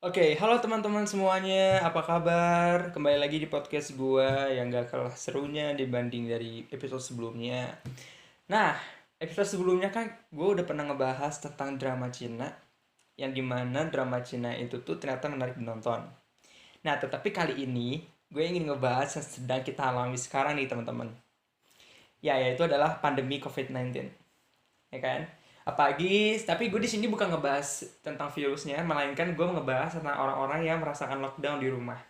Oke, halo teman-teman semuanya, apa kabar? Kembali lagi di podcast gua yang gak kalah serunya dibanding dari episode sebelumnya. Nah, episode sebelumnya kan gue udah pernah ngebahas tentang drama Cina, yang dimana drama Cina itu tuh ternyata menarik menonton. Nah, tetapi kali ini gue ingin ngebahas yang sedang kita alami sekarang nih teman-teman. Ya, yaitu adalah pandemi COVID-19, ya kan? Apalagi, tapi gue di sini bukan ngebahas tentang virusnya, melainkan gue ngebahas tentang orang-orang yang merasakan lockdown di rumah.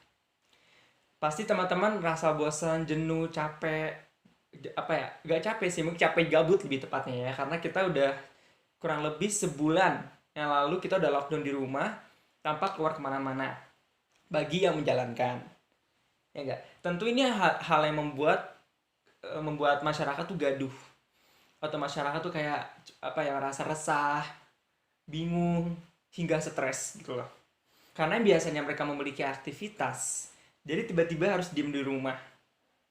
Pasti teman-teman rasa bosan, jenuh, capek, apa ya? Gak capek sih, mungkin capek gabut lebih tepatnya ya, karena kita udah kurang lebih sebulan yang lalu kita udah lockdown di rumah tanpa keluar kemana-mana. Bagi yang menjalankan, ya enggak. Tentu ini hal yang membuat masyarakat tuh gaduh, atau masyarakat tuh kayak apa ya, rasa resah, bingung, hingga stres gitu loh. Karena biasanya mereka memiliki aktivitas, jadi tiba-tiba harus diem di rumah.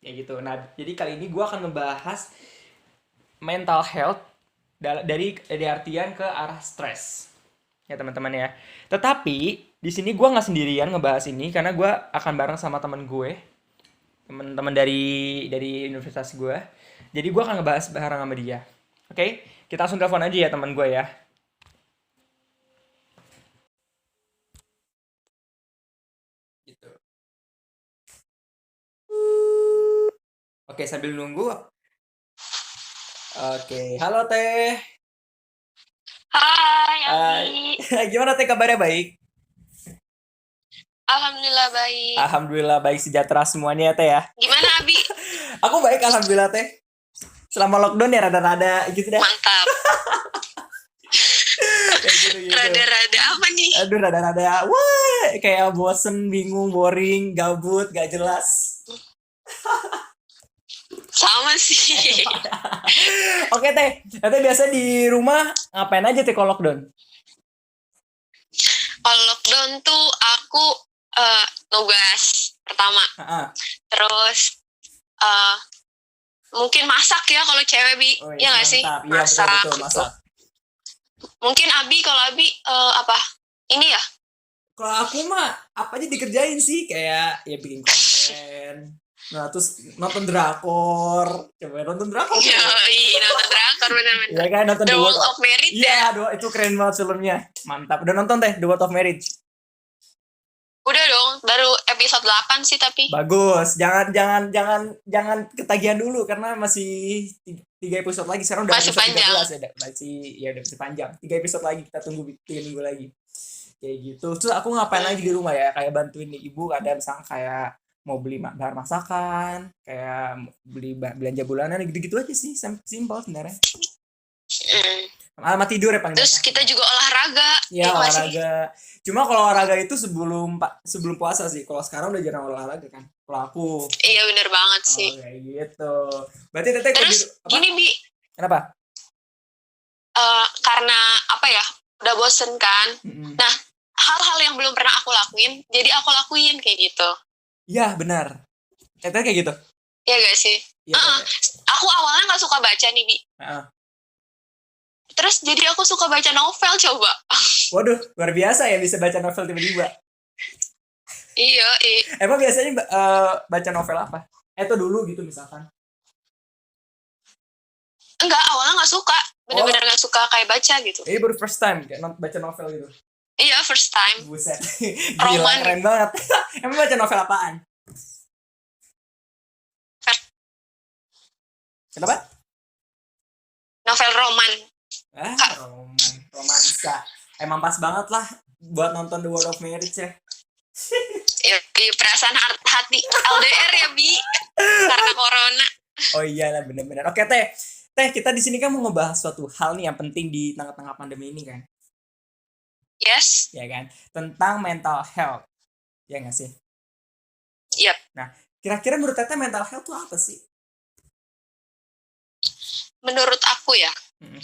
Ya gitu. Nah, jadi kali ini gue akan ngebahas mental health dari artian ke arah stres. Ya teman-teman ya. Tetapi di sini gue nggak sendirian ngebahas ini karena gue akan bareng sama teman gue, teman-teman dari universitas gue. Jadi gue akan ngebahas bareng sama dia. Oke, kita langsung telepon aja ya teman gue ya. Gitu. Oke, sambil nunggu. Oke, halo Teh. Hai Hai. Abi, Gimana Teh, kabarnya baik? Alhamdulillah baik. Alhamdulillah baik, sejahtera semuanya ya Teh ya. Gimana Abi? Aku baik alhamdulillah Teh. Selama lockdown ya rada-rada gitu dah. Mantap. Kayak gitu-gitu. Rada-rada apa nih? Aduh, rada-rada wah kayak bosen, bingung, boring, gabut, gak jelas. Sama sih. Oke Teh, Teh biasa di rumah ngapain aja Teh kalau lockdown? Kalau lockdown tuh aku nugas pertama. Ah, Terus eh, mungkin masak ya kalau cewek Bi. oh Ya yes, nggak sih? mantap. Iya Masak betul-betul gitu. masak. Mungkin Abi kalau Abi apa? Ini ya? Kalau aku mah apa aja dikerjain sih, kayak ya bikin konten. Nah, terus nonton drakor. Coba nonton drakor Ya, tuh. nonton drakor Iya bener-bener. kan, nonton The The World World of... of Merit Iya, ya? itu keren banget filmnya. Mantap. Udah nonton Teh The World of Marriage? Udah dong, baru episode 8 sih tapi. Bagus. Jangan ketagihan dulu karena masih tiga episode lagi. Sekarang udah Masih episode panjang. 13 ya. Masih ya udah masih panjang. Tiga episode lagi, kita tunggu 3 minggu lagi. Kayak gitu. Terus aku ngapain lagi di rumah ya? Kayak bantuin ibu, ada misalnya kayak mau beli bahan masakan, kayak beli belanja bulanan gitu-gitu aja sih. Simple sebenarnya. Mm. Sama tidur ya paling Terus banyak. kita juga olahraga, Ya ya nggak sih? olahraga. Cuma kalau olahraga itu sebelum puasa sih. Kalau sekarang udah jarang olahraga kan. Kalau aku, Iya bener banget oh sih. kayak gitu. Berarti teteh kalau di Terus apa? gini Bi, Kenapa? karena apa ya, udah bosen kan. Mm-mm. Nah, hal-hal yang belum pernah aku lakuin, jadi aku lakuin kayak gitu. Ya benar. Teteh kayak gitu. Ya gak sih? Iya teteh. Aku awalnya nggak suka baca nih Bi. Heeh. Terus jadi aku suka baca novel coba. Waduh, luar biasa ya bisa baca novel tiba-tiba. Iya, Emang biasanya baca novel apa? Itu dulu gitu misalkan. enggak awalnya nggak suka, bener-bener Oh, nggak suka kayak baca gitu. ini baru first time kayak baca novel gitu. Iya first time. Buset. Gila, Roman, keren banget. Emang baca novel apaan? Kenapa? novel roman. Kak, Romansa. Emang pas banget lah buat nonton The World of Marriage ya. ya, perasaan hati LDR ya Bi, karena corona. Oh iya lah, bener-bener. Oke Teh, kita di sini kan mau ngebahas suatu hal nih yang penting di tengah-tengah pandemi ini kan, Yes, ya kan? Tentang mental health, ya nggak sih? yep. Nah, kira-kira menurut Teteh mental health tuh apa sih? Menurut aku ya, Mm-mm.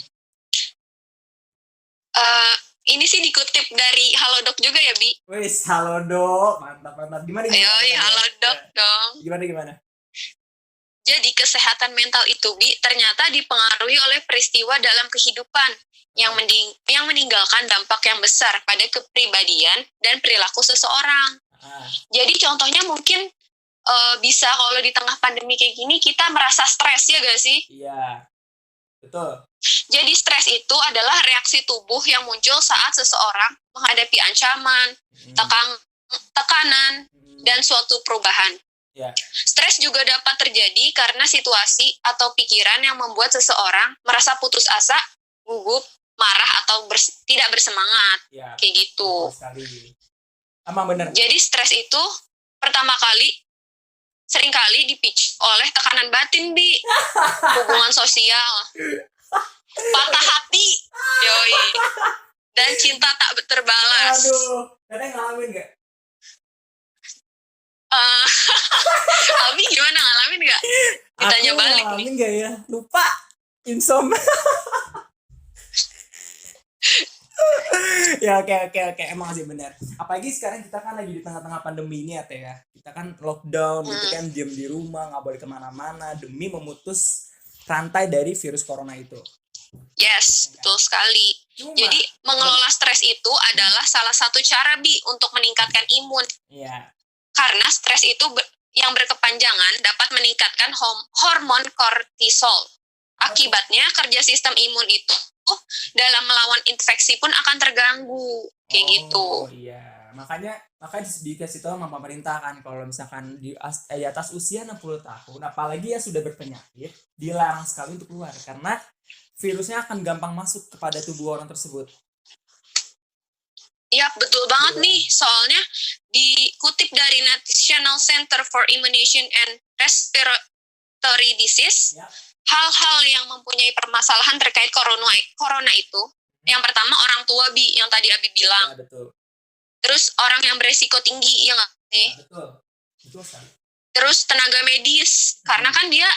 eh ini sih dikutip dari Halodoc juga ya Bi. Wis, halo dok, mantap mantap. Gimana Ayo, gimana ya, ya? Halodoc dong. Gimana? Jadi kesehatan mental itu Bi ternyata dipengaruhi oleh peristiwa dalam kehidupan. yang meninggalkan dampak yang besar pada kepribadian dan perilaku seseorang. Jadi contohnya mungkin bisa kalau di tengah pandemi kayak gini kita merasa stres ya gak sih? Iya, betul. Jadi stres itu adalah reaksi tubuh yang muncul saat seseorang menghadapi ancaman, tekanan, dan suatu perubahan. Ya. Stres juga dapat terjadi karena situasi atau pikiran yang membuat seseorang merasa putus asa, gugup, marah, atau tidak bersemangat. Ya. Kayak gitu. Emang bener. Jadi stres itu seringkali dipicu oleh tekanan batin, Bi. Hubungan sosial, patah hati, yoi, dan cinta tak terbalas. Aduh, Teteh ngalamin gak? Abi gimana, ngalamin gak? Ditanya Aku balik ngalamin nih. gak ya? Lupa. Insom. Ya oke. Emang sih benar. Apalagi sekarang kita kan lagi di tengah-tengah pandemi ini ya Teh ya. Kita kan lockdown gitu kan, diam di rumah, nggak boleh kemana-mana demi memutus rantai dari virus corona itu. Yes, betul sekali. Jadi mengelola stres itu adalah salah satu cara Bi untuk meningkatkan imun. Iya. Karena stres itu yang berkepanjangan dapat meningkatkan hormon kortisol. Akibatnya kerja sistem imun itu dalam melawan infeksi pun akan terganggu kayak gitu. Iya, makanya dikasih tahu sama pemerintah kan kalau misalkan di atas usia 60 tahun, apalagi ya sudah berpenyakit, dilarang sekali untuk keluar karena virusnya akan gampang masuk kepada tubuh orang tersebut. Iya, betul banget nih. Soalnya dikutip dari National Center for Immunization and Respiratory Disease, hal-hal yang mempunyai permasalahan terkait corona itu, yang pertama orang tua Bi, yang tadi Abi bilang. Ya, betul. Terus orang yang beresiko tinggi, ya nggak sih? Ya, betul sekali. Terus tenaga medis, karena kan dia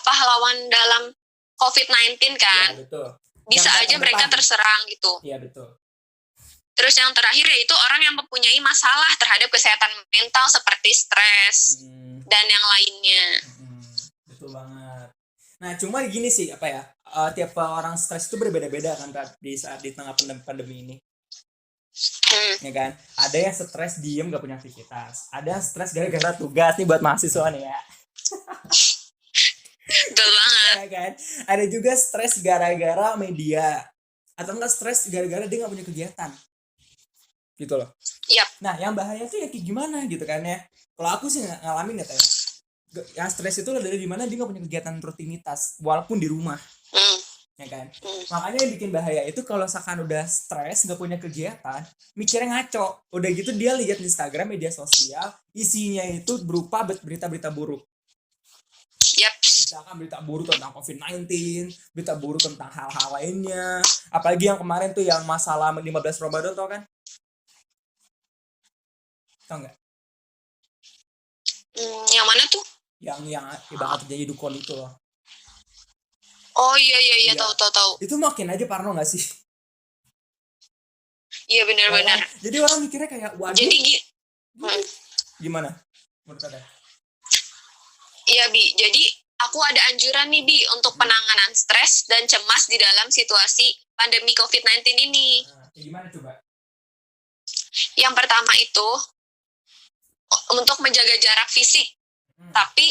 pahlawan dalam COVID-19 kan. Ya, betul. Bisa aja mereka terserang gitu. Iya, betul. Terus yang terakhir yaitu orang yang mempunyai masalah terhadap kesehatan mental seperti stres dan yang lainnya. Betul banget. Nah, cuma gini sih, tiap orang stres itu berbeda-beda kan di saat di tengah pandemi ini. Ya kan? Ada yang stres diem gak punya aktivitas. Ada yang stres gara-gara tugas nih buat mahasiswa nih ya. Betul banget. Ya kan? Ada juga stres gara-gara media. Atau enggak stres gara-gara dia gak punya kegiatan. Gitu loh. Yap. Nah, yang bahaya tuh ya kayak gimana gitu kan ya. Kalau aku sih ngalamin ya, yang stres itu adalah di mana dia nggak punya kegiatan rutinitas walaupun di rumah, ya kan. Makanya yang bikin bahaya itu kalau misalkan udah stres nggak punya kegiatan, mikirnya ngaco. Udah gitu dia lihat di Instagram, media sosial, isinya itu berupa berita-berita buruk. Yap. Misalkan berita buruk tentang COVID-19, berita buruk tentang hal-hal lainnya. Apalagi yang kemarin tuh yang masalah 15 Ramadan, tau kan? Tau nggak? Yang mana tuh? Yang bakal terjadi dukun itu loh. Oh iya. Tahu. Itu makin aja parno nggak sih? Iya benar. Jadi orang mikirnya kayak waduh. Jadi gimana? Menurut Anda? Iya Bi. Jadi aku ada anjuran nih Bi untuk penanganan stres dan cemas di dalam situasi pandemi COVID-19 ini. Gimana coba? Yang pertama itu untuk menjaga jarak fisik, tapi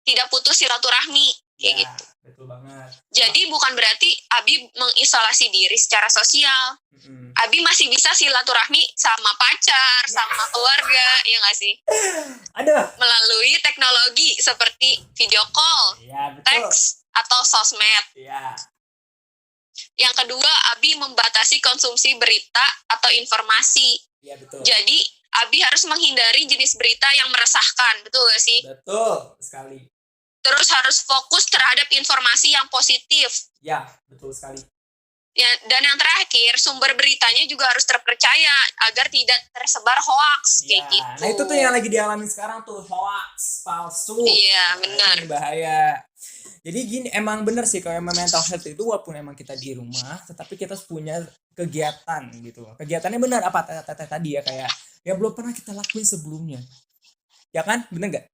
tidak putus silaturahmi kayak gitu. Betul banget. Jadi bukan berarti Abi mengisolasi diri secara sosial. Abi masih bisa silaturahmi sama pacar, sama keluarga, ya nggak sih? Melalui teknologi seperti video call, teks, atau sosmed. Yang kedua, Abi membatasi konsumsi berita atau informasi. Betul. Jadi Abi harus menghindari jenis berita yang meresahkan, betul gak sih? Betul sekali. Terus harus fokus terhadap informasi yang positif. Ya, betul sekali. Ya, dan yang terakhir, sumber beritanya juga harus terpercaya agar tidak tersebar hoax kayak gitu. Nah, itu tuh yang lagi dialami sekarang tuh, hoax, palsu. Iya, benar. Ini bahaya. Jadi gini, emang bener sih kalau emang mental health itu walaupun emang kita di rumah, tetapi kita punya kegiatan gitu loh. Kegiatannya benar apa tadi ya, kayak yang belum pernah kita lakuin sebelumnya. Ya kan? Bener nggak?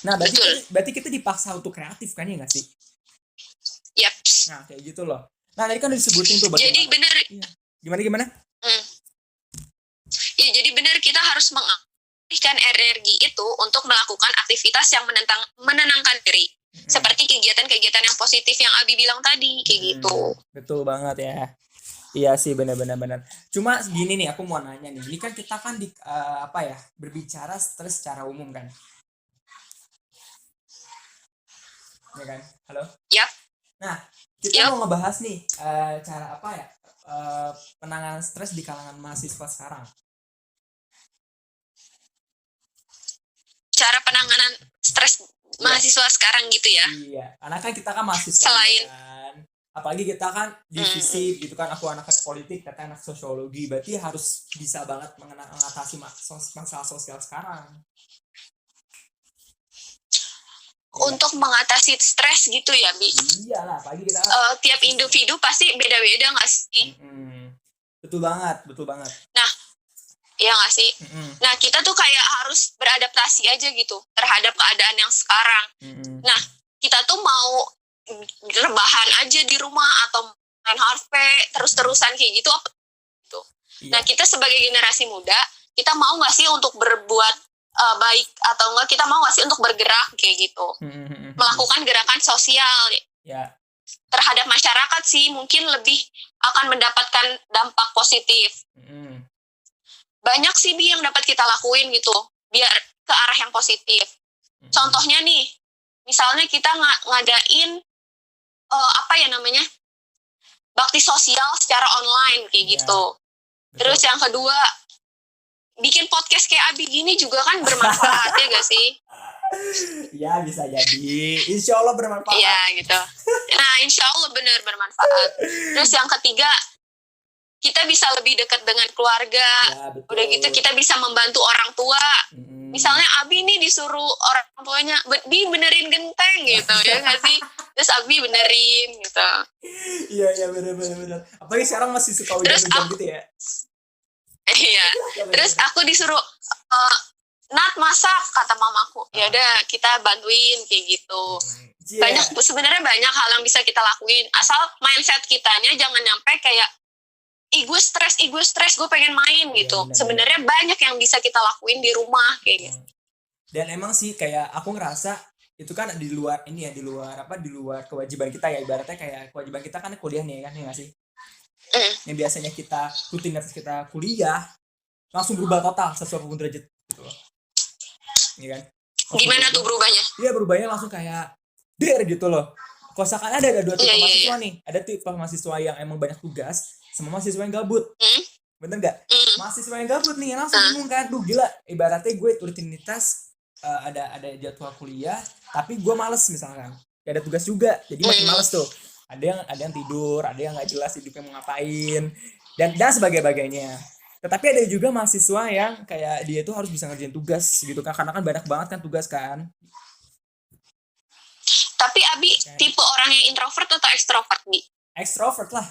Nah, berarti kita dipaksa untuk kreatif kan, ya nggak sih? Yap. Nah, kayak gitu loh. Nah, tadi kan udah disebutin tuh bagaimana. Jadi bener. Iya. Gimana? Ya, jadi benar kita harus mengalihkan energi itu untuk melakukan aktivitas yang menenangkan diri. Seperti kegiatan-kegiatan yang positif yang Abi bilang tadi, kayak gitu. Betul banget ya. Iya sih, benar. Cuma gini nih, aku mau nanya nih. Ini kan kita kan di berbicara stres secara umum kan. Ya kan? Halo? Yap. Nah, kita mau ngebahas nih cara penanganan stres di kalangan mahasiswa sekarang. Cara penanganan stres mahasiswa sekarang gitu ya. Iya, karena kan kita kan mahasiswa kan. Apalagi kita kan divisi gitu kan, aku anak politik, kata anak sosiologi, berarti harus bisa banget mengatasi masalah sosial sekarang. Untuk mengatasi stres gitu ya, Bi? Iyalah, apalagi kita tiap individu pasti beda-beda nggak sih? Betul banget. Nah, iya nggak sih? Nah, kita tuh kayak harus beradaptasi aja gitu terhadap keadaan yang sekarang. Nah, kita tuh mau rebahan aja di rumah atau main HP terus-terusan kayak gitu apa gitu. Iya. Nah, kita sebagai generasi muda, kita mau nggak sih untuk berbuat baik atau enggak, kita mau nggak sih untuk bergerak kayak gitu, melakukan gerakan sosial terhadap masyarakat sih, mungkin lebih akan mendapatkan dampak positif. Banyak sih Bi yang dapat kita lakuin gitu biar ke arah yang positif. Contohnya nih, misalnya kita ngadain bakti sosial secara online kayak gitu. Terus yang kedua, bikin podcast kayak Abi gini juga kan bermanfaat ya gak sih? Ya bisa jadi, insya Allah bermanfaat. Iya gitu. Nah insya Allah benar bermanfaat. Terus yang ketiga, kita bisa lebih dekat dengan keluarga. Ya, udah gitu kita bisa membantu orang tua. Misalnya Abi nih disuruh orang tuanya, Bi benerin genteng gitu ya nggak sih? Terus Abi benerin gitu. Iya bener. Apalagi sekarang masih suka hujan-hujan gitu ya. Iya. Terus aku disuruh Nat masak, kata mamaku. Ya udah kita bantuin kayak gitu. Sebenarnya banyak hal yang bisa kita lakuin. Asal mindset kitanya jangan nyampe kayak gue stres, gue pengen main gitu. Sebenarnya banyak yang bisa kita lakuin di rumah kayak gitu. Dan emang sih kayak aku ngerasa itu kan di luar kewajiban kita ya, ibaratnya kayak kewajiban kita kan kuliah nih kan, ya nggak sih? Yang biasanya kita rutinitas kita kuliah langsung berubah total 180 derajat gitu loh. Iya kan? Gimana tuh berubahnya? Iya, berubahnya langsung kayak gitu loh. Kosakan ada dua tipe mahasiswa nih. Ada tipe mahasiswa yang emang banyak tugas sama mahasiswa yang gabut. Bener nggak? Mahasiswa yang gabut nih langsung bingung kan, duh gila, ibaratnya gue rutinitas ada jadwal kuliah tapi gue males misalkan, gak ada tugas juga, jadi makin males tuh. Ada yang tidur, ada yang nggak jelas hidupnya mau ngapain dan sebagainya. Tetapi ada juga mahasiswa yang kayak dia tuh harus bisa ngerjain tugas gitu kan, karena kan banyak banget kan tugas kan. Tapi Abi tipe orang yang introvert atau ekstrovert, Bi? Ekstrovert lah.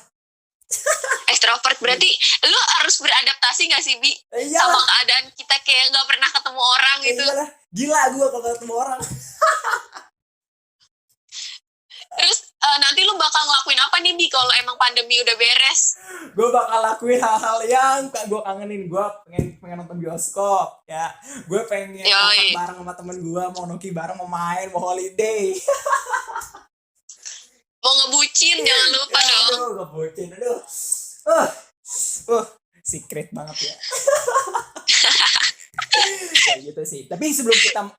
Ekstrovert berarti lu harus beradaptasi gak sih, Bi? Sama keadaan kita kayak gak pernah ketemu orang gitu. Gila gue kalau ketemu orang. Terus nanti lu bakal ngelakuin apa nih, Bi, kalau emang pandemi udah beres? Gue bakal lakuin hal-hal yang gue kangenin. Gue pengen nonton bioskop ya. Gue pengen makan bareng sama temen gue, mau noki bareng, mau main, mau holiday. Mau ngebucin, jangan lupa dong. Aduh, ngebucin, aduh. Secret banget ya. Ya gitu sih. Tapi sebelum kita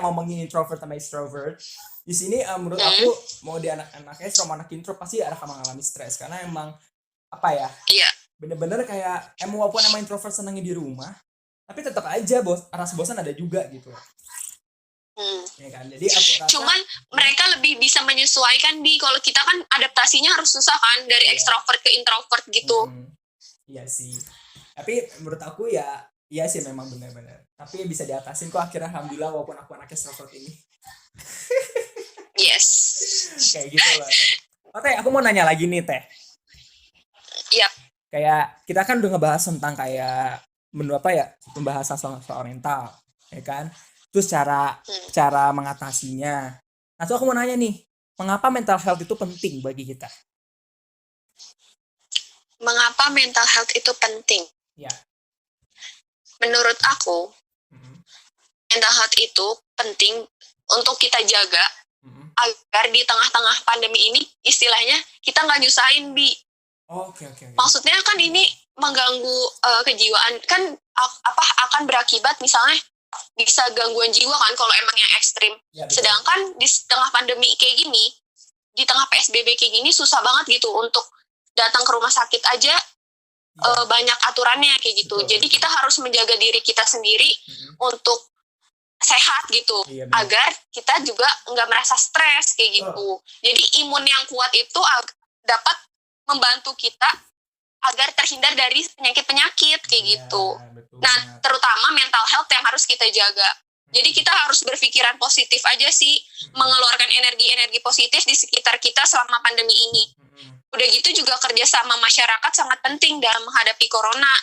ngomongin introvert sama extrovert, di sini menurut aku mau di anak-anak ekstro sama anak intro pasti akan mengalami stres, karena emang bener-bener kayak walaupun emang introvert senangnya di rumah, tapi tetap aja rasa bosan ada juga gitu. Ya kan? Jadi aku rasa, cuman mereka lebih bisa menyesuaikan, Bi. Kalau kita kan adaptasinya harus susah kan, dari ekstrovert ke introvert gitu. Iya sih. Tapi menurut aku iya sih memang benar-benar. Tapi bisa diatasin kok akhirnya, alhamdulillah, walaupun aku anak extrovert ini. Yes. Kayak gitu loh. Teh, aku mau nanya lagi nih, Teh. Yap. Kayak kita kan udah ngebahas tentang kayak pembahasan soal mental, ya kan? Terus cara mengatasinya. Nah, so aku mau nanya nih, mengapa mental health itu penting bagi kita? Mengapa mental health itu penting? Ya. Menurut aku, mental health itu penting untuk kita jaga agar di tengah-tengah pandemi ini istilahnya kita nggak nyusahin, Bi. Oke. Maksudnya kan ini mengganggu kejiwaan, kan akan berakibat misalnya bisa gangguan jiwa kan kalau emang yang ekstrim. Ya, sedangkan di tengah pandemi kayak gini, di tengah PSBB kayak gini susah banget gitu untuk datang ke rumah sakit aja. Banyak aturannya kayak gitu. Betul. Jadi kita harus menjaga diri kita sendiri untuk sehat gitu, agar kita juga nggak merasa stres kayak gitu. Jadi imun yang kuat itu dapat membantu kita agar terhindar dari penyakit-penyakit kayak gitu. Betul. Nah, terutama mental health yang harus kita jaga. Jadi kita harus berpikiran positif aja sih, mengeluarkan energi-energi positif di sekitar kita selama pandemi ini. Udah gitu juga kerjasama masyarakat sangat penting dalam menghadapi corona.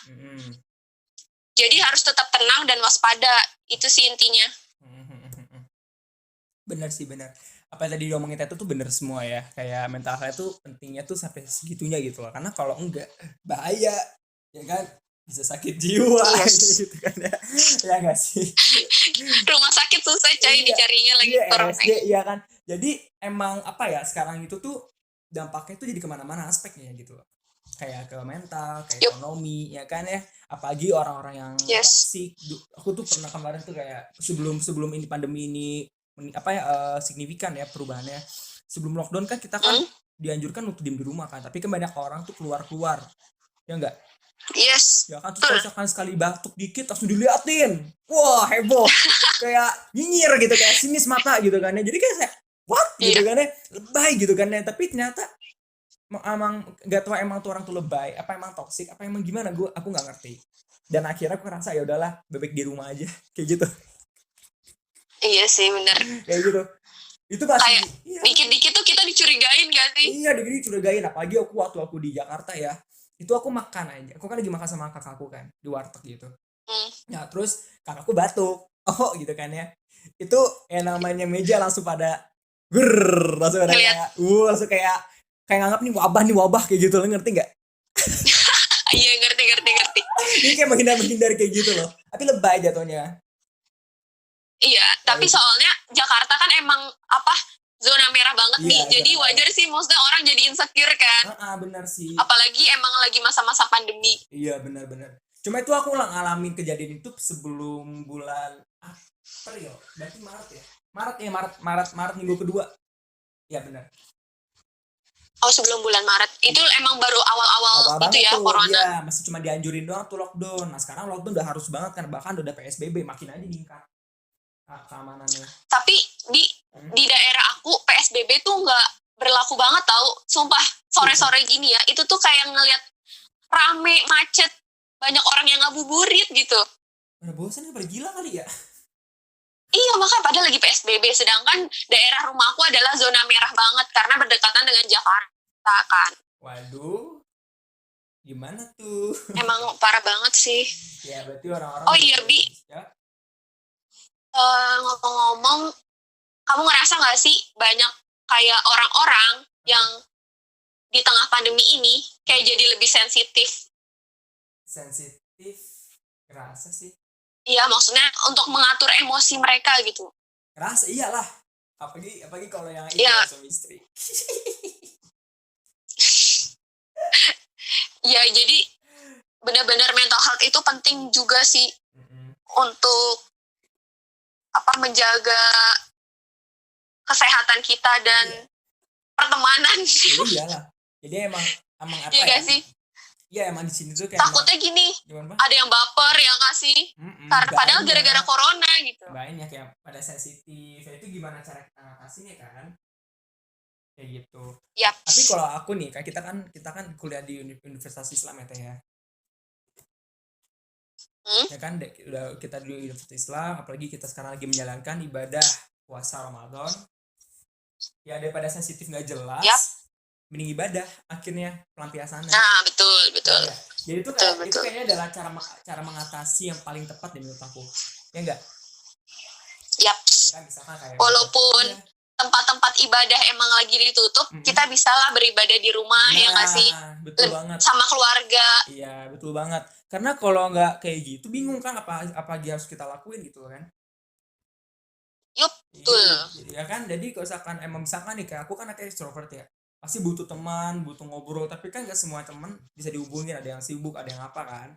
Jadi harus tetap tenang dan waspada. Itu sih intinya. Benar sih, benar. Apa yang tadi diomongin itu tuh benar semua ya. Kayak mental health tuh pentingnya tuh sampai segitunya gitu loh. Karena kalau enggak, bahaya. Ya kan? Bisa sakit jiwa. Yes. Gitu kan ya. Ya nggak sih? Rumah sakit susah coy dicarinya lagi. RSJ, iya kan? Jadi emang apa ya, sekarang itu tuh dampaknya tuh jadi kemana-mana aspeknya gitu loh. Kayak ke mental, kayak ekonomi, ya kan ya. Apalagi orang-orang yang toksik. Aku tuh pernah kemarin tuh kayak sebelum ini pandemi ini signifikan ya perubahannya. Sebelum lockdown kan kita kan dianjurkan untuk diem di rumah kan. Tapi kan banyak orang tuh keluar. Ya enggak? Yes. Ya kan, terus misalkan sekali batuk dikit langsung diliatin. Wah, heboh. Kayak nyinyir gitu, kayak sinis mata gitu kan ya. Jadi kayak saya what gitu kan ya, lebay gitu kan ya. Tapi ternyata emang nggak tahu emang tuh orang tuh lebay, apa emang toksik, apa emang gimana, aku nggak ngerti. Dan akhirnya aku ngerasa ya udahlah, bebek di rumah aja kayak gitu. Iya sih, benar. Kayak gitu. Itu pasti kayak dikit-dikit tuh kita dicurigain gak sih? Iya, dicurigain. Apalagi waktu aku di Jakarta ya, itu aku makan aja. Aku kan lagi makan sama kakakku kan di warteg gitu. Ya terus kakakku batuk. Oh gitu kan ya. Itu yang namanya meja langsung pada langsung pada kayak langsung kayak nganggap nih wabah kayak gitu. Lo ngerti nggak? Iya, ngerti. Ini kayak menghindar kayak gitu loh. Tapi lebay jatuhnya. Iya, tapi soalnya Jakarta kan emang zona merah banget nih. Jadi wajar sih, maksudnya orang jadi insecure kan. Benar sih. Apalagi emang lagi masa-masa pandemi. Iya, benar. Cuma itu aku ngalamin kejadian itu sebelum bulan April, berarti Maret ya. Maret minggu kedua. Iya, benar. Oh, sebelum bulan Maret. Itu emang baru awal-awal itu ya, corona. Iya, masih cuma dianjurin doang tuh lockdown. Nah, sekarang lockdown udah harus banget kan, bahkan udah PSBB, makin aja meningkat keamanannya. Tapi di daerah aku PSBB tuh nggak berlaku banget tau. Sumpah, sore-sore gini ya, itu tuh kayak ngeliat rame, macet, banyak orang yang ngabuburit gitu. Udah bosan ya, pada gila kali ya. Iya, makanya padahal lagi PSBB, sedangkan daerah rumah aku adalah zona merah banget karena berdekatan dengan Jakarta kan. Waduh, gimana tuh? Emang parah banget sih. Ya berarti orang-orang. Oh iya, Bi. Ya? Ngomong-ngomong, kamu ngerasa nggak sih banyak kayak orang-orang yang di tengah pandemi ini kayak jadi lebih sensitif? Sensitif, ngerasa sih. Iya, maksudnya untuk mengatur emosi mereka gitu. Ngerasa iyalah. Apalagi kalau yang itu suami istri. Ya, jadi benar-benar mental health itu penting juga sih untuk menjaga kesehatan kita dan pertemanan. Iyalah. Jadi emang apa ya? Iya sih? Iya, emang di sini tuh kayak takutnya gini, ada yang baper ya nggak sih? Padahal gara-gara corona gitu. Banyak yang pada sensitif. Itu gimana cara kita ngatasinnya kan? Kayak gitu. Yep. Tapi kalau aku nih, kan kita kan kuliah di Universitas Islam ya Teh ya. Ya kan, udah kita di Universitas Islam, apalagi kita sekarang lagi menjalankan ibadah puasa Ramadan. Ya daripada sensitif nggak jelas. Yep. Mending ibadah akhirnya pelampiasannya. Nah, betul. Ya. Jadi itu kayaknya adalah cara mengatasi yang paling tepat menurut aku. Ya enggak? Yap. Kan misalkan kayak walaupun tempat-tempat ibadah emang lagi ditutup, kita bisalah beribadah di rumah, ya nggak sih? Betul banget. Sama keluarga. Iya, betul banget. Karena kalau nggak kayak gitu, bingung kan apa lagi harus kita lakuin gitu kan? Yup, betul. Ya kan, jadi kalau misalkan nih kayak aku kan anak extrovert ya, pasti butuh teman, butuh ngobrol, tapi kan nggak semua teman bisa dihubungin, ada yang sibuk, ada yang apa kan?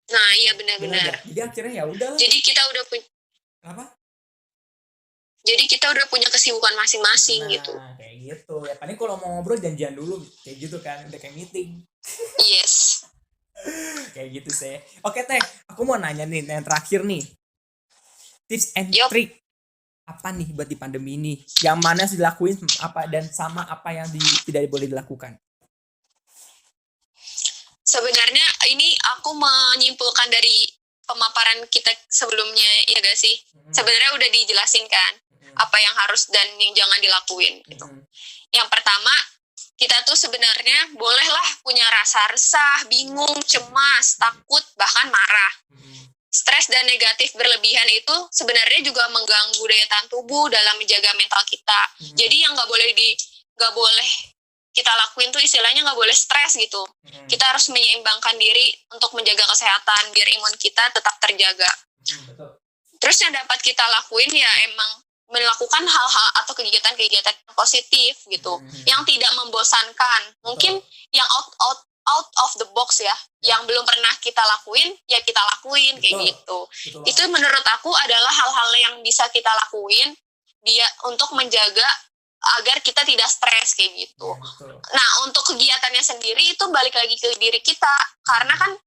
Nah, iya benar-benar. Jadi akhirnya ya udahlah. Jadi kita udah punya apa? Jadi kita udah punya kesibukan masing-masing gitu. Kayak gitu. Ya paling kalau mau ngobrol janjian dulu kayak gitu kan, udah kayak meeting. Yes. Kayak gitu sih. Oke Teh, aku mau nanya nih yang terakhir nih. Tips and trick apa nih buat di pandemi ini? Yang mana sih dilakuin apa dan sama apa yang tidak boleh dilakukan? Sebenarnya ini aku menyimpulkan dari pemaparan kita sebelumnya, ya gak sih? Sebenarnya udah dijelasin kan apa yang harus dan yang jangan dilakuin gitu. Yang pertama, kita tuh sebenarnya bolehlah punya rasa resah, bingung, cemas, takut, bahkan marah. Stres dan negatif berlebihan itu sebenarnya juga mengganggu daya tahan tubuh dalam menjaga mental kita. Jadi yang nggak boleh kita lakuin tuh istilahnya nggak boleh stres gitu. Kita harus menyeimbangkan diri untuk menjaga kesehatan biar imun kita tetap terjaga. Terus yang dapat kita lakuin ya emang melakukan hal-hal atau kegiatan-kegiatan positif gitu, yang tidak membosankan. Mungkin yang out of the box ya, yang belum pernah kita lakuin, ya kita lakuin kayak gitu. Itu menurut aku adalah hal-hal yang bisa kita lakuin dia untuk menjaga agar kita tidak stres kayak gitu. Nah, untuk kegiatannya sendiri itu balik lagi ke diri kita, karena kan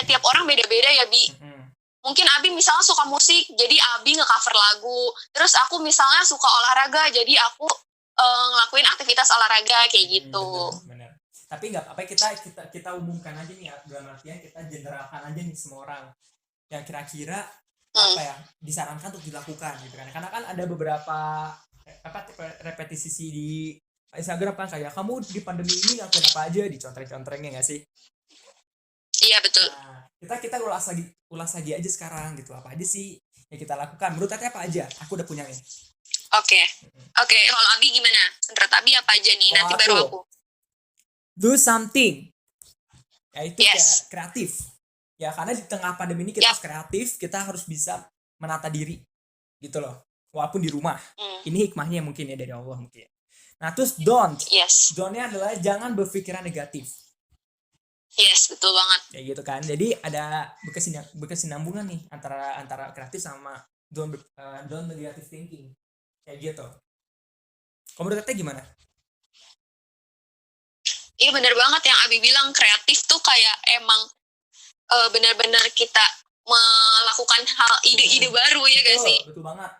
tiap orang beda-beda ya, Bi. Mungkin Abi misalnya suka musik, jadi Abi nge-cover lagu. Terus aku misalnya suka olahraga, jadi aku ngelakuin aktivitas olahraga kayak gitu. Bener. Tapi nggak apa-apa, kita umumkan aja nih, dalam artian kita generalkan aja nih semua orang yang kira-kira disarankan untuk dilakukan gitu kan. Karena kan ada beberapa repetisi di Instagram kan, kayak kamu di pandemi ini ngakuin apa aja, dicontreng-contrengnya nggak sih? Iya betul. Nah, kita ulas lagi aja sekarang gitu, apa aja sih yang kita lakukan, menurut Tete apa aja? Aku udah punya nih. Oke, kalau Abi gimana? Menurut Abi apa aja nih? Nanti baru aku. Do something. Ya itu kayak kreatif. Ya karena di tengah pandemi ini kita harus kreatif, kita harus bisa menata diri gitu loh, walaupun di rumah. Ini hikmahnya mungkin ya dari Allah mungkin. Nah terus don't-nya adalah jangan berpikiran negatif. Yes, betul banget. Kayak gitu kan. Jadi ada berkesinambungan nih antara kreatif sama don't negative thinking. Kayak gitu. Kamu menurut Tete gimana? Iya benar banget yang Abi bilang, kreatif tuh kayak emang benar-benar kita melakukan hal ide-ide baru ya gak sih? Betul banget.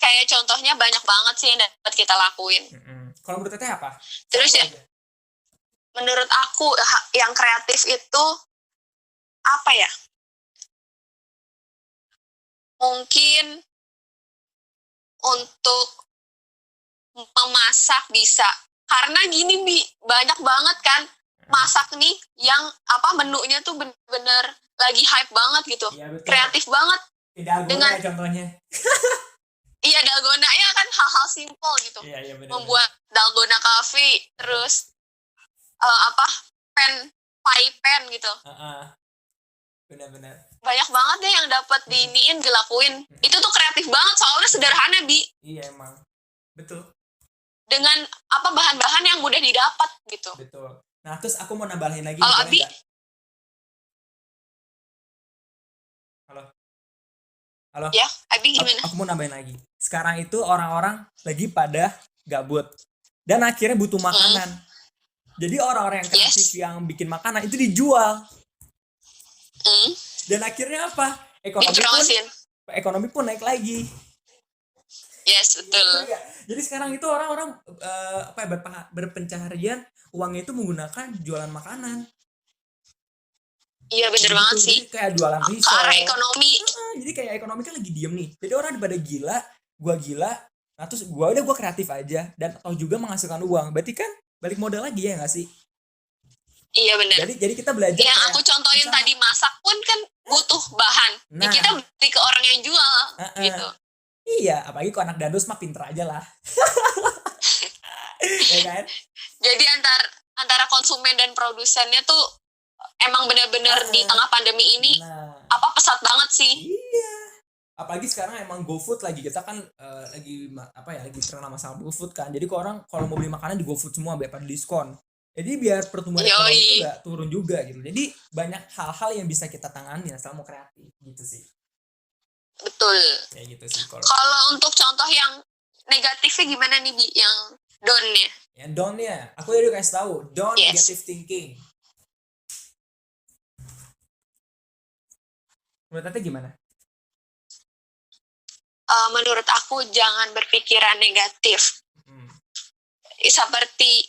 Kayak contohnya banyak banget sih yang dapat kita lakuin. Kalau menurut Tete apa? Terus ya, menurut aku yang kreatif itu apa ya? Mungkin untuk memasak bisa. Karena gini Bi, banyak banget kan masak nih yang menunya tuh bener-bener lagi hype banget gitu. Ya, kreatif banget. Dengan contohnya. Iya, dalgona ya kan hal-hal simple gitu. Iya, membuat dalgona coffee, terus pie pen gitu. Benar-benar. Banyak banget deh yang dapat dilakuin. Itu tuh kreatif banget, soalnya sederhana Bi. Iya emang. Betul. Dengan bahan-bahan yang mudah didapat gitu. Betul. Nah terus aku mau nambahin lagi. Kalau Abi, halo. Ya, Abi gimana? Aku mau nambahin lagi. Sekarang itu orang-orang lagi pada gabut dan akhirnya butuh makanan. Jadi orang-orang yang kreatif yang bikin makanan itu dijual. Dan akhirnya apa? Ekonomi pun naik lagi. Yes, betul. Jadi sekarang itu orang-orang berpencaharian uangnya itu menggunakan jualan makanan. Iya bener banget sih. Jadi kayak jualan risol. Ke arah ekonomi. Jadi kayak ekonomi kan lagi diem nih. Jadi orang pada gila, gua gila. Nah terus gua kreatif aja dan atau juga menghasilkan uang. Berarti kan balik modal lagi ya nggak sih? Iya benar. Jadi kita belajar. Yang aku contohin tadi, masak pun kan butuh bahan. Nah, kita beli ke orang yang jual gitu. Iya, apalagi kalau anak danus mah pinter aja lah. Ya kan? Jadi antara konsumen dan produsennya tuh emang benar-benar di tengah pandemi ini pesat banget sih. Iya. Apalagi sekarang emang GoFood lagi, kita kan lagi terkenal masalah GoFood kan. Jadi kalau mau beli makanan di GoFood semua biar pada diskon. Jadi biar pertumbuhan ekonomi itu gak turun juga gitu. Jadi banyak hal-hal yang bisa kita tangani asal mau kreatif gitu sih. Betul. Kayak gitu sih kalau untuk contoh yang negatifnya gimana nih Bi? Yang down-nya? Yang down-nya, aku udah kasih tahu, don't negative thinking. Menurut Tete gimana? Menurut aku jangan berpikiran negatif. Seperti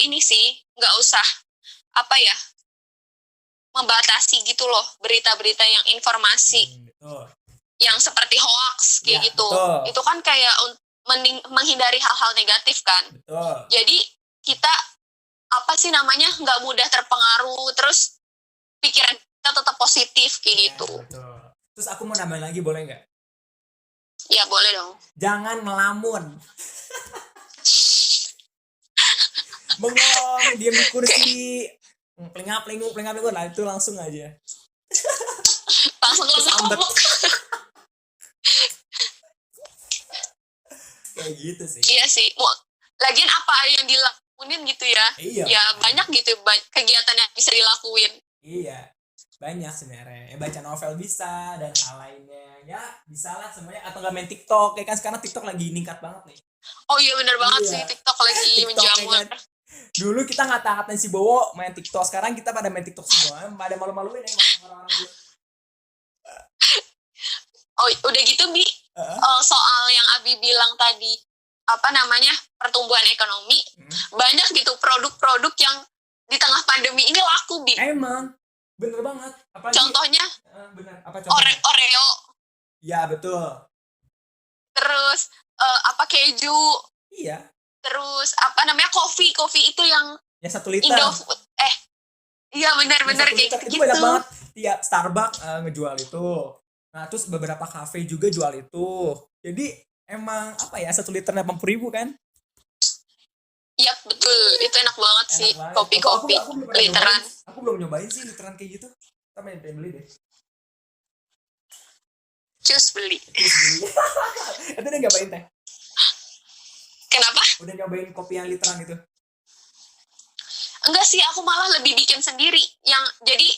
ini sih, nggak usah membatasi gitu loh berita-berita yang informasi yang seperti hoax kayak gitu. Betul. Itu kan kayak menghindari hal-hal negatif kan. Betul. Jadi kita nggak mudah terpengaruh, terus pikiran kita tetap positif kayak gitu. Betul. Terus aku mau nambahin lagi, boleh nggak? Ya boleh dong. Jangan ngelamun. Bengong, diam di kursi, pelingap-pelinguk lah, itu langsung aja. Langsung sambet. Kayak gitu sih. Iya sih. Lagian apa yang dilakuin gitu ya? Iya. Ya banyak gitu kegiatan yang bisa dilakuin. Iya. Banyak sebenarnya. Baca novel bisa dan hal lainnya. Ya, bisa lah semuanya, atau nggak main TikTok. Kayak kan sekarang TikTok lagi ningkat banget nih. Oh iya benar banget sih, TikTok lagi menjamur. Kan. Dulu kita ngata-ngatain si Bowo main TikTok, sekarang kita pada main TikTok semua. Pada malu-maluin emang orang-orang itu. Oh, udah gitu Bi. Soal yang Abi bilang tadi, pertumbuhan ekonomi, banyak gitu produk-produk yang di tengah pandemi ini laku Bi. Emang bener banget. Apalagi, contohnya bener. Apa contohnya? Oreo. Ya betul. Terus keju. Iya. Terus kopi itu yang 1 liter. Indofood. Iya benar-benar kayak gitu. Itu banyak banget. Tiap Starbucks ngejual itu. Nah, terus beberapa kafe juga jual itu. Jadi emang 1 liter 80.000 kan? Iya betul, itu enak banget sih kopi-kopi literan. Aku belum nyobain sih literan kayak gitu. Kita pengen beli deh. Cus beli. Itu udah nyobain teh? Kenapa? Udah nyobain kopi yang literan itu? Enggak sih, aku malah lebih bikin sendiri. Yang jadi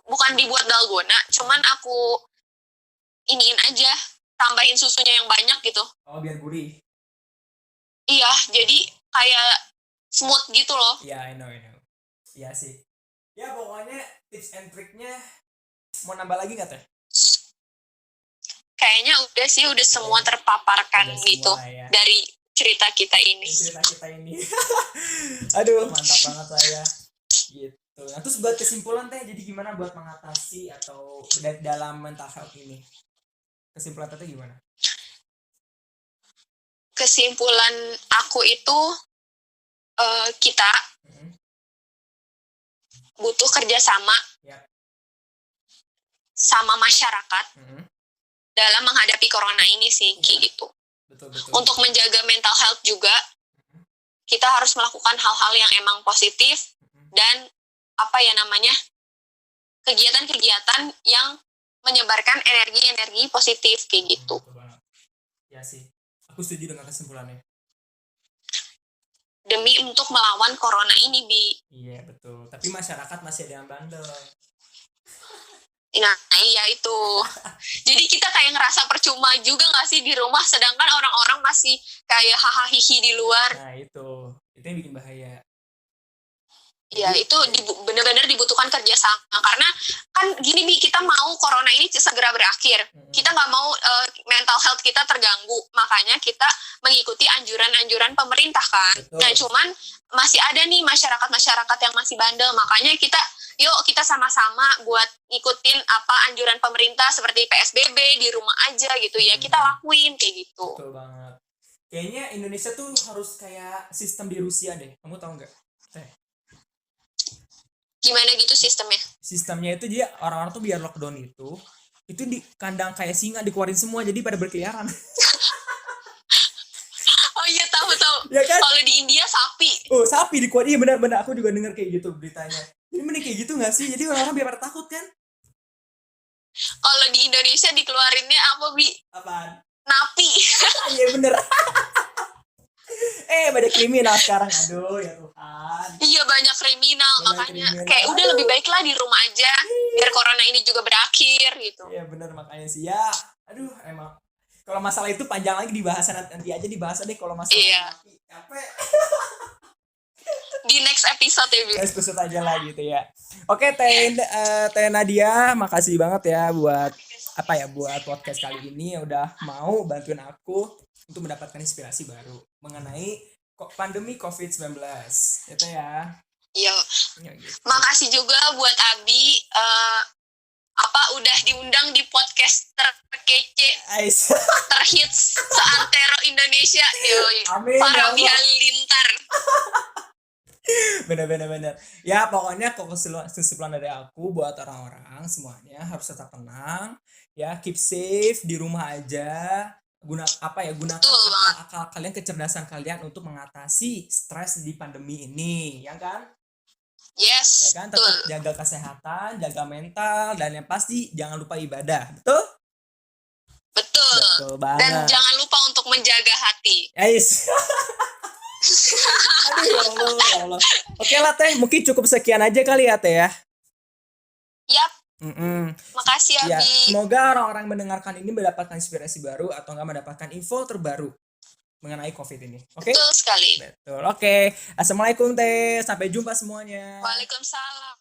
bukan dibuat dalgona, cuman aku iniin aja, tambahin susunya yang banyak gitu. Oh, biar gurih. Iya, jadi kayak smooth gitu loh. Iya, I know. Iya sih. Ya pokoknya tips and triknya mau nambah lagi nggak teh? Kayaknya udah sih, udah semua terpaparkan udah gitu semua, ya. Dari cerita kita ini. Aduh, mantap banget saya. Gitu. Nah, terus buat kesimpulan teh, jadi gimana buat mengatasi atau dalam mental health ini? Kesimpulan teh gimana? Kesimpulan aku itu kita butuh kerjasama sama masyarakat dalam menghadapi corona ini sih, kayak gitu. Betul. Untuk menjaga mental health juga, kita harus melakukan hal-hal yang emang positif dan kegiatan-kegiatan yang menyebarkan energi-energi positif kayak gitu. Ya sih, aku setuju dengan kesimpulannya. Demi untuk melawan corona ini, Bi. Iya, betul. Tapi masyarakat masih ada yang bandel. Nah, iya itu. Jadi kita kayak ngerasa percuma juga gak sih di rumah, sedangkan orang-orang masih kayak hahaha di luar. Nah, itu yang bikin bahaya. Ya, itu benar-benar dibutuhkan kerjasama. Karena kan gini Bi, kita mau corona ini segera berakhir. Kita nggak mau mental health kita terganggu. Makanya kita mengikuti anjuran-anjuran pemerintah kan. Betul. Nah, cuman masih ada nih masyarakat-masyarakat yang masih bandel. Makanya yuk kita sama-sama buat ngikutin anjuran pemerintah seperti PSBB, di rumah aja gitu ya. Kita lakuin kayak gitu. Betul banget. Kayaknya Indonesia tuh harus kayak sistem di Rusia deh. Kamu tahu nggak? Gimana gitu sistemnya? Sistemnya itu dia orang-orang tuh biar lockdown itu itu di kandang kayak singa dikeluarin semua jadi pada berkeliaran. Oh iya, tahu. Ya kan? Kalau di India sapi. Oh, sapi dikeluarin. Iya benar-benar aku juga dengar kayak gitu beritanya. Jadi mending kayak gitu nggak sih? Jadi orang-orang biar pada takut kan? Kalau di Indonesia dikeluarinnya apa, Bi? Apaan? Napi. Iya bener. Banyak kriminal sekarang. Aduh ya Tuhan. Iya, banyak kriminal, Banyak makanya kriminal. kayak udah lebih baik lah di rumah aja biar corona ini juga berakhir gitu. Iya bener makanya sih ya. Aduh emang. Kalau masalah itu panjang lagi dibahas nanti aja dibahas deh kalau masalah. Iya. Capek. Di next episode ya, Bi. Episode aja lah gitu ya. Oke, Teh Nadia, makasih banget ya buat buat podcast kali ini yang udah mau bantuin aku untuk mendapatkan inspirasi baru mengenai pandemi COVID-19. Itu ya. Iya. Ya gitu. Makasih juga buat Abi udah diundang di podcast terkece, Ais. terhits seantero Indonesia. Yoi. Amin. Ya Para Allah. Halilintar. Bener. Ya pokoknya kesimpulan dari aku buat orang-orang semuanya harus tetap tenang, ya keep safe di rumah aja. Gunakan akal kalian, kecerdasan kalian untuk mengatasi stres di pandemi ini, ya kan? Yes. Ya kan, tetap jaga kesehatan, jaga mental, dan yang pasti jangan lupa ibadah. Betul? Betul banget. Dan jangan lupa untuk menjaga hati. Guys. Aduh ya Allah. Oke lah Teh, mungkin cukup sekian aja kali ya Teh ya. Yap. Mm-mm. Makasih Ya, Abi. semoga orang-orang mendengarkan ini mendapatkan inspirasi baru atau enggak mendapatkan info terbaru mengenai COVID ini. Oke? Betul sekali. Betul. Oke. Assalamualaikum Teh. Sampai jumpa semuanya. Waalaikumsalam.